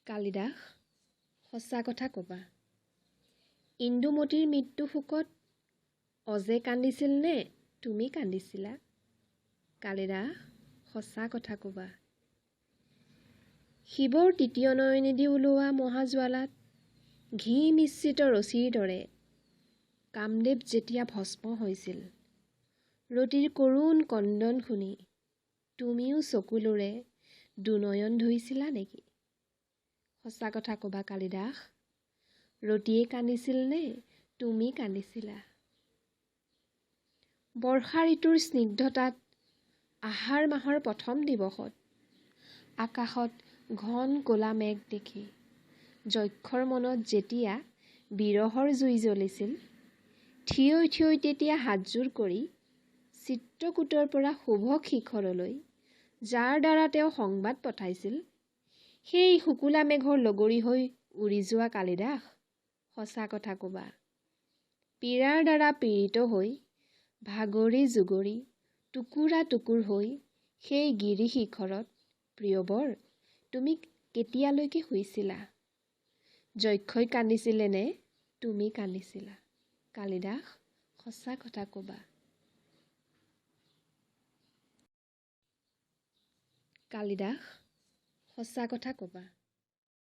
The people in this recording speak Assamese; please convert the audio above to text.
কালিদাস সঁচা কথা ক'বা। ইন্দুমতীৰ মৃত্যু শোকত অজে কান্দিছিল নে তুমি কান্দিছিলা? কালিদাস সঁচা কথা ক'বা। শিৱৰ তৃতীয় নয়নেদি ওলোৱা মহাজ্বালাত ঘি মিশ্ৰিত ৰছীৰ দৰে কামদেৱ যেতিয়া ভস্ম হৈছিল, ৰতিৰ কৰুণ কন্দন শুনি তুমিও চকুলোৰে দুনয়ন ধুইছিলা নেকি? সঁচা কথা ক'বা কালিদাস, ৰতিয়ে কান্দিছিল নে তুমি কান্দিছিলা? বৰ্ষা ঋতুৰ স্নিগ্ধতাত আহাৰ মাহৰ প্ৰথম দিৱসত আকাশত ঘন ক'লা মেঘ দেখি যক্ষৰ মনত যেতিয়া বিৰহৰ জুই জ্বলিছিল, থিয়ৈ থিয়ৈ তেতিয়া হাতযোৰ কৰি চিত্ৰকূটৰ পৰা শুভ শিখৰলৈ যাৰ দ্বাৰা তেওঁ সংবাদ পঠাইছিল, সেই শুকুলা মেঘৰ লগৰী হৈ উৰি যোৱা কালিদাস সঁচা কথা ক'বা। পীড়াৰ দ্বাৰা পীড়িত হৈ ভাগৰি জুগৰি টুকুৰা টুকুৰ হৈ সেই গিৰি শিখৰত প্ৰিয়বৰ তুমি কেতিয়ালৈকে শুইছিলা? যক্ষই কান্দিছিলে নে তুমি কান্দিছিলা? কালিদাস সঁচা কথা ক'বা। কালিদাস সঁচা কথা ক'বা।